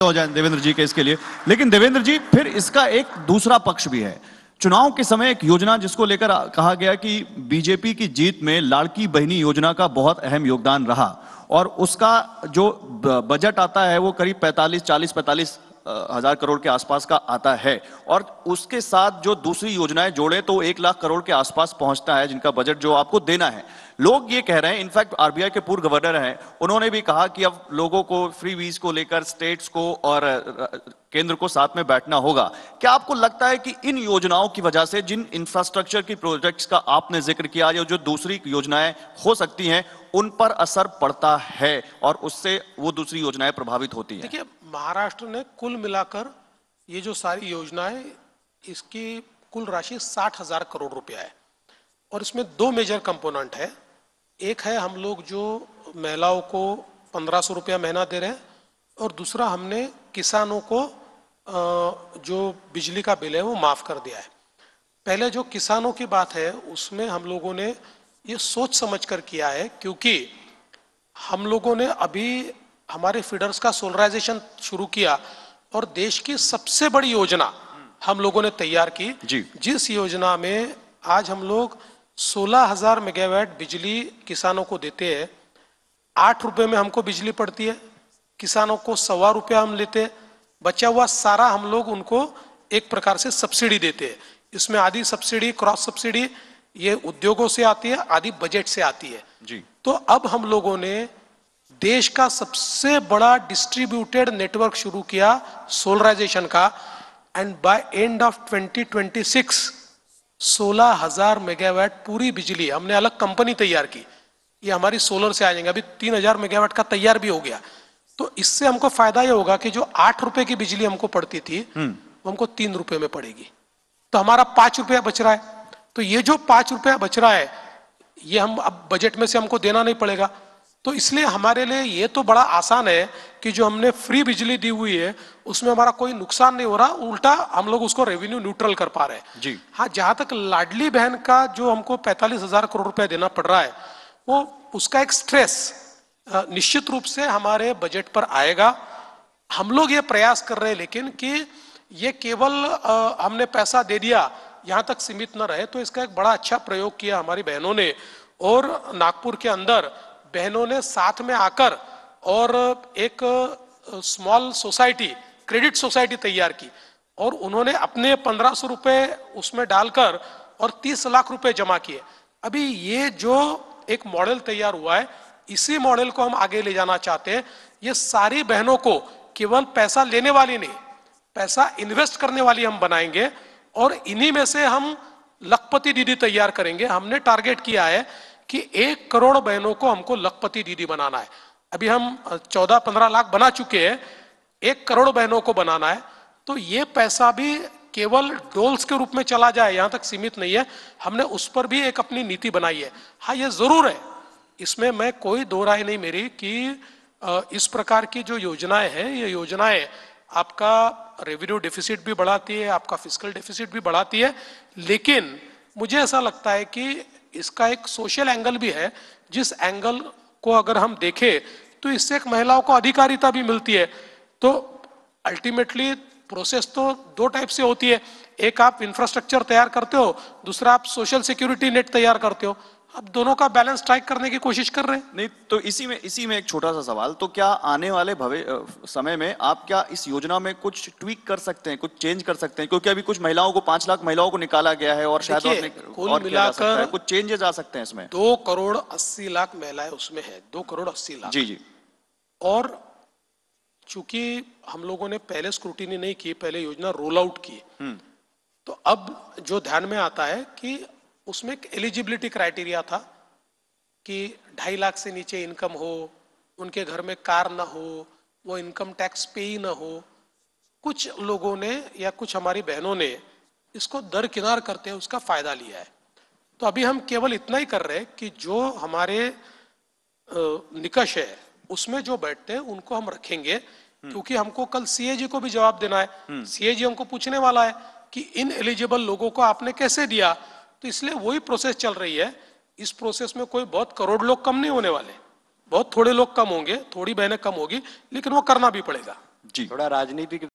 हो जाए देवेंद्र जी के इसके लिए। लेकिन देवेंद्र जी, फिर इसका एक दूसरा पक्ष भी है। चुनाव के समय एक योजना जिसको लेकर कहा गया कि बीजेपी की जीत में लाड़की बहनी योजना का बहुत अहम योगदान रहा, और उसका जो बजट आता है वो करीब 45 हजार करोड़ के आसपास का आता है, और उसके साथ जो दूसरी योजनाएं जोड़े तो 1 लाख करोड़ के आसपास पहुंचता है जिनका बजट जो आपको देना है। लोग ये कह रहे हैं, इनफैक्ट आरबीआई के पूर्व गवर्नर हैं, उन्होंने भी कहा कि अब लोगों को फ्री वीज को लेकर स्टेट्स को और केंद्र को साथ में बैठना होगा। क्या आपको लगता है कि इन योजनाओं की वजह से, जिन इंफ्रास्ट्रक्चर की प्रोजेक्ट्स का आपने जिक्र किया, या जो दूसरी योजनाएं हो सकती हैं, उन पर असर पड़ता है और उससे वो दूसरी योजनाएं प्रभावित होती हैं? देखिए, महाराष्ट्र ने कुल मिलाकर ये जो सारी योजनाएं, इसकी कुल राशि 60,000 करोड़ रुपया है, और इसमें दो मेजर कंपोनेंट है। एक है हम लोग जो महिलाओं को 1500 रुपया महीना दे रहे हैं, और दूसरा हमने किसानों को जो बिजली का बिल है वो माफ कर दिया है। पहले जो किसानों की बात है उसमें हम लोगों ने ये सोच समझ कर किया है, क्योंकि हम लोगों ने अभी हमारे फीडर्स का सोलराइजेशन शुरू किया, और देश की सबसे बड़ी योजना हम लोगों ने तैयार की जी। जिस योजना में आज हम लोग 16,000 मेगावाट बिजली किसानों को देते हैं। 8 रुपए में हमको बिजली पड़ती है, किसानों को 1.25 रुपया हम लेते हैं, बचा हुआ सारा हम लोग उनको एक प्रकार से सब्सिडी देते हैं। इसमें आधी सब्सिडी, क्रॉस सब्सिडी, ये उद्योगों से आती है, आधी बजट से आती है जी। तो अब हम लोगों ने देश का सबसे बड़ा डिस्ट्रीब्यूटेड नेटवर्क शुरू किया सोलराइजेशन का, and by end of 2026 16,000 megawatt पूरी बिजली हमने अलग कंपनी तैयार की, ये हमारी सोलर से आ जाएंगे। अभी 3,000 मेगावाट का तैयार भी हो गया। तो इससे हमको फायदा ये होगा कि जो 8 रुपए की बिजली हमको पड़ती थी वो हमको 3 रुपए में पड़ेगी, तो हमारा 5 रुपया बच रहा है। तो ये जो 5 रुपया बच रहा है ये हम अब बजट में से हमको देना नहीं पड़ेगा। तो इसलिए हमारे लिए ये तो बड़ा आसान है कि जो हमने फ्री बिजली दी हुई है उसमें हमारा कोई नुकसान नहीं हो रहा, उल्टा हम लोग उसको रेवेन्यू न्यूट्रल कर पा रहे हैं जी। हाँ, जहां तक लाडली बहन का जो हमको 45,000 करोड़ रुपया देना पड़ रहा है, वो उसका एक स्ट्रेस निश्चित रूप से हमारे बजट पर आएगा। हम लोग ये प्रयास कर रहे हैं लेकिन कि ये केवल हमने पैसा दे दिया यहां तक सीमित न रहे, तो इसका एक बड़ा अच्छा प्रयोग किया हमारी बहनों ने, और नागपुर के अंदर बहनों ने साथ में आकर और एक स्मॉल सोसाइटी, क्रेडिट सोसाइटी तैयार की, और उन्होंने अपने 1,500 रुपए उसमें डालकर और 30 लाख रुपए जमा किए। अभी ये जो एक मॉडल तैयार हुआ है, इसी मॉडल को हम आगे ले जाना चाहते हैं। ये सारी बहनों को केवल पैसा लेने वाली नहीं, पैसा इन्वेस्ट करने वाली हम बनाएंगे, और इन्हीं में से हम लखपति दीदी तैयार करेंगे। हमने टारगेट किया है कि 1 करोड़ बहनों को हमको लखपति दीदी बनाना है। अभी हम 14-15 लाख बना चुके हैं, 1 करोड़ बहनों को बनाना है। तो ये पैसा भी केवल डोल्स के रूप में चला जाए यहां तक सीमित नहीं है, हमने उस पर भी एक अपनी नीति बनाई है। हाँ, ये जरूर है, इसमें मैं कोई दो राय नहीं मेरी कि इस प्रकार की जो योजनाएं हैं, ये योजनाएं आपका रेवेन्यू डेफिसिट भी बढ़ाती है, आपका फिस्कल डेफिसिट भी बढ़ाती है, लेकिन मुझे ऐसा लगता है कि इसका एक सोशल एंगल भी है, जिस एंगल को अगर हम देखें तो इससे एक महिलाओं को अधिकारिता भी मिलती है। तो अल्टीमेटली प्रोसेस तो 2 टाइप से होती है, एक आप इंफ्रास्ट्रक्चर तैयार करते हो, दूसरा आप सोशल सिक्योरिटी नेट तैयार करते हो। अब दोनों का बैलेंस स्ट्राइक करने की कोशिश कर रहे हैं। नहीं तो इसी में एक छोटा सा सवाल, तो क्या आने वाले समय में आप क्या इस योजना में कुछ ट्वीक कर सकते हैं, कुछ चेंज कर सकते हैं? क्योंकि अभी कुछ महिलाओं को 5 लाख महिलाओं को निकाला गया है, और शायद कुल मिलाकर कुछ चेंजेस आ सकते हैं इसमें। 2 करोड़ 80 लाख महिलाएं उसमें है, 2 करोड़ 80 लाख। जी जी। और चूंकि हम लोगों ने पहले स्क्रूटिनी नहीं की, पहले योजना रोल आउट की, तो अब जो ध्यान में आता है कि उसमें एक एलिजिबिलिटी क्राइटेरिया था कि 2.5 लाख से नीचे इनकम हो, उनके घर में कार ना हो, वो इनकम टैक्स पे ही ना हो। कुछ लोगों ने या कुछ हमारी बहनों ने इसको दरकिनार करते हुए उसका फायदा लिया है। तो अभी हम केवल इतना ही कर रहे हैं कि जो हमारे निकष है उसमें जो बैठते हैं उनको हम रखेंगे, क्योंकि हमको कल सीएजी को भी जवाब देना है। सीएजी हमको पूछने वाला है कि इन एलिजिबल लोगों को आपने कैसे दिया, तो इसलिए वही प्रोसेस चल रही है। इस प्रोसेस में कोई बहुत करोड़ लोग कम नहीं होने वाले, बहुत थोड़े लोग कम होंगे, थोड़ी बहनें कम होगी, लेकिन वो करना भी पड़ेगा। जी। थोड़ा राजनीतिक